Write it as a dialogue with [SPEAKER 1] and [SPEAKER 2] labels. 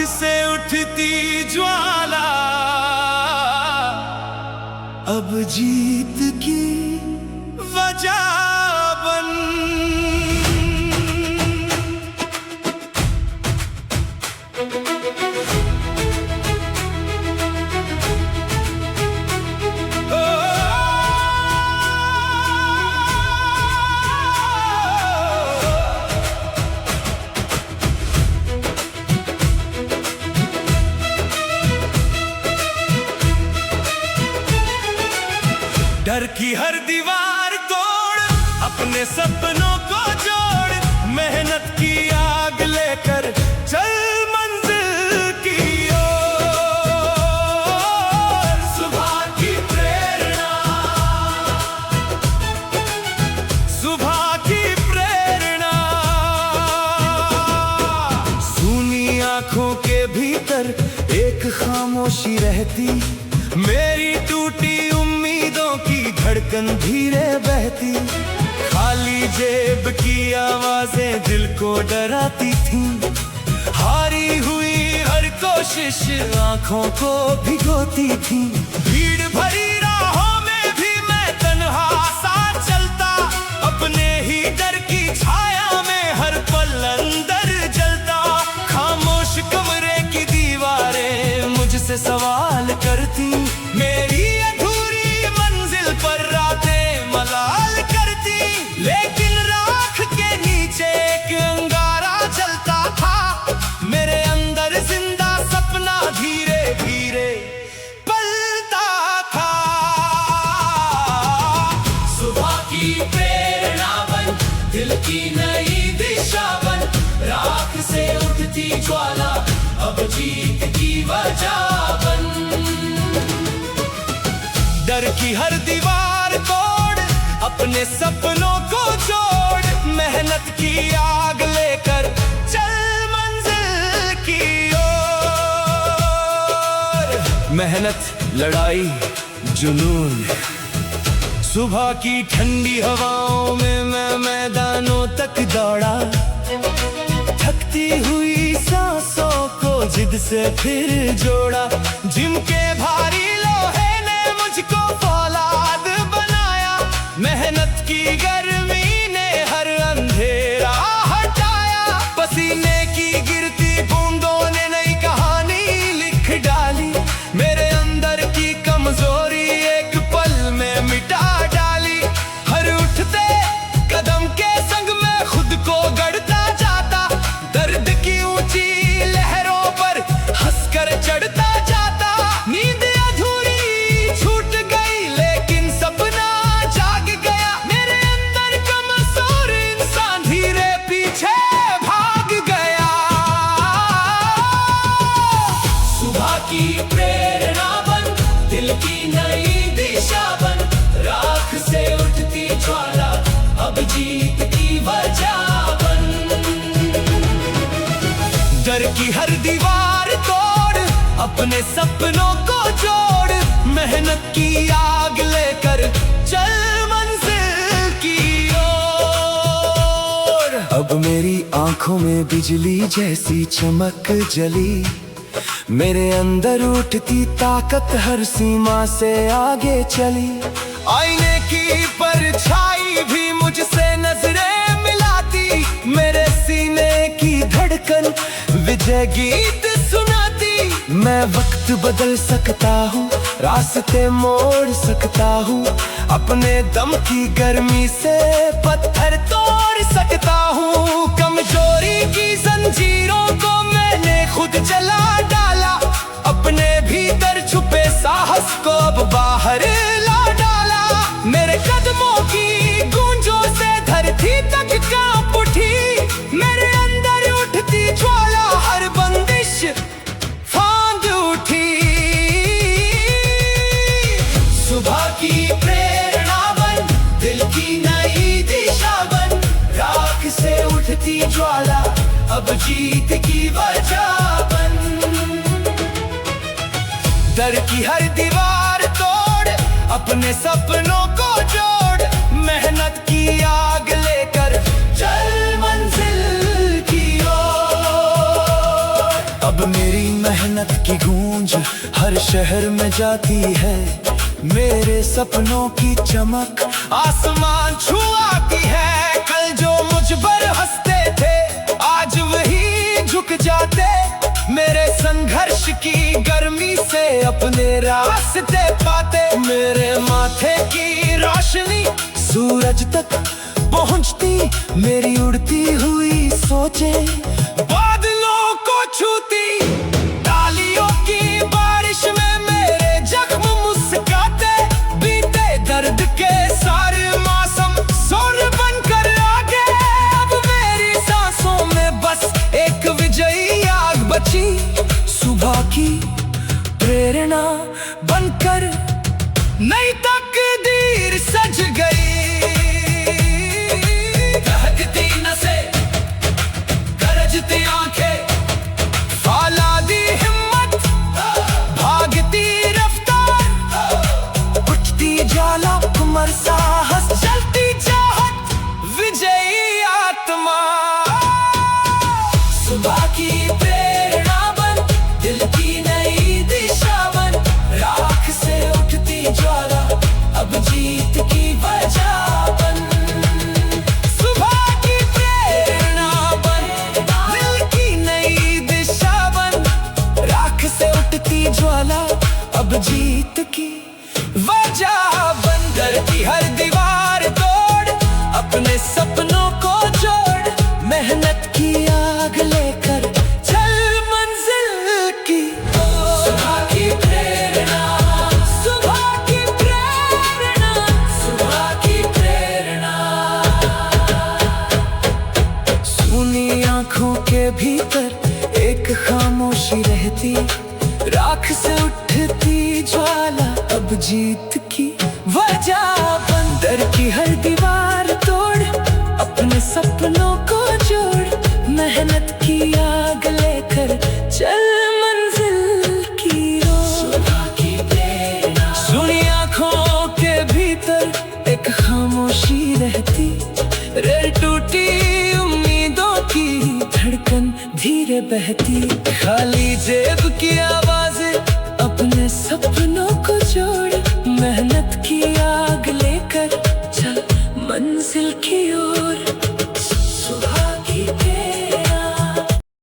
[SPEAKER 1] से उठती ज्वाला अब जीत की वजह बन। डर की हर दीवार तोड़, अपने सपनों को जोड़, मेहनत की आग लेकर चल मंजिल की ओर। सुबह की प्रेरणा, सुबह की प्रेरणा, सूनी आंखों के भीतर एक खामोशी रहती, मेरी टूटी उम्मीदों की धड़कन धीरे बहती। खाली जेब की आवाजें दिल को डराती थीं, हारी हुई हर कोशिश आंखों को भिगोती थी। भीड़ भरी राहों में भी मैं तन्हा सा चलता, अपने ही डर की छाया में हर पल अंदर जलता। खामोश कमरे की दीवारें मुझसे सवाल करती, मेरी अधूरी मंजिल पर रातें मलाल करती। लेकिन राख के नीचे एक अंगारा जलता था, मेरे अंदर जिंदा सपना धीरे धीरे पलता था। सुबह की प्रेरणा बन, दिल की नई दिशा बन, राख से उठती ज्वाला अब जीत की वजह बन। डर की हर दीवार तोड़, अपने सपनों को जोड़, मेहनत की आग लेकर चल मंजिल की ओर। मेहनत, लड़ाई, जुनून, सुबह की ठंडी हवाओं में मैं मैदानों तक दौड़ा, थकती हुई सांसों को जिद से फिर जोड़ा। जिनके भारी लोहे ने मुझको फौलाद बनाया, मेहनत की गर्मी ने हर अंधेरा हटाया। पसीने की गिरती बूंदों ने नई कहानी लिख डाली, मेरे अंदर की कमजोरी एक पल में मिटा डाली। हर उठते कदम के संग मैं खुद को गढ़ता जाता, दर्द की ऊंची लहरों पर हंसकर चढ़ता जाता। नींद अधूरी छूट गई लेकिन सपना जाग गया, मेरे अंदर कमजोर इंसान धीरे पीछे भाग गया। सुबह की प्रेरणा बन, दिल की नई दिशा बन, राख से उठती ज्वाला अब जीत की वजह बन। डर की हर दीवार तोड़, अपने सपनों को जोड़, मेहनत की आग लेकर चल मंजिल की ओर। अब मेरी आंखों में बिजली जैसी चमक जली, मेरे अंदर उठती ताकत हर सीमा से आगे चली। आईने की परछाई भी मुझसे नजरें मिलाती, मेरे सीने की धड़कन विजय गीत सुनाती। मैं वक्त बदल सकता हूँ, रास्ते मोड़ सकता हूँ, अपने दम की गर्मी से पत्थर तोड़ सकता हूँ। कमजोरी की जंजीरों को मैंने खुद जला डाला, अपने भीतर छुपे साहस को अब बाहर ला डाला। मेरे कदमों की गूंजों से धरती तक कांप उठी, मेरे अंदर उठती ज्वाला हर बंदिश फांद उठी। सुबह की प्रेरणा बन, दिल की नई दिशा बन, राख से उठती ज्वाला अब जीत की वजह बन। डर की हर दीवार तोड़, अपने सपनों को जोड़, मेहनत की आग लेकर चल मंजिल की ओर। अब मेरी शहर में जाती है मेरे सपनों की चमक। आसमान छू आती है कल जो मुझ पर हंसते थे, आज वही झुक जाते मेरे संघर्ष की गर्मी से अपने रास्ते पाते। मेरे माथे की रोशनी सूरज तक पहुंचती, मेरी उड़ती हुई सोचें बादलों को छूती। तालियों की बारिश में मेरे जख्म मुस्कुराते, बीते दर्द के सारे मौसम सुर बनकर आगे। अब मेरी सांसों में बस एक विजयी आग बची, सुबह की प्रेरणा बनकर नई तकदीर सज गई। दहकती नसें, गरजती आंखें, फौलादी हिम्मत, भागती रफ्तार, उठती ज्वाला, कुमर साहस, चलती चाहत, विजयी आत्मा। सुबह की प्रेरणा बन, दिल की नई दिशा बन, राख से उठती ज्वाला, अब जीत की वजह बन। सुबह की प्रेरणा बन, दिल की नई दिशा बन, राख से उठती ज्वाला, अब जीत की वजह बन। डर की हर दीवार तोड़, अपने सपनों को जोड़, मेहनत की आग लेकर चल मंजिल की। सुबह की प्रेरणा, सुबह की प्रेरणा, सुबह की प्रेरणा। सुनी आंखों के भीतर एक खामोशी रहती, राख से उठती ज्वाला, अब जीत की वजह बन। डर की हर दीवार तोड़, अपने सपनों को जोड़, मेहनत की आग लेकर चल मंजिल की ओर। सुबह की प्रेरणा, सुनी आंखों के भीतर एक खामोशी रहती, रे टूटी उम्मीदों की धड़कन धीरे बहती। खाली जेब की आवाज़ें, अपने सपनों को जोड़, मेहनत की आग लेकर चल मंजिल की ओर। सुबह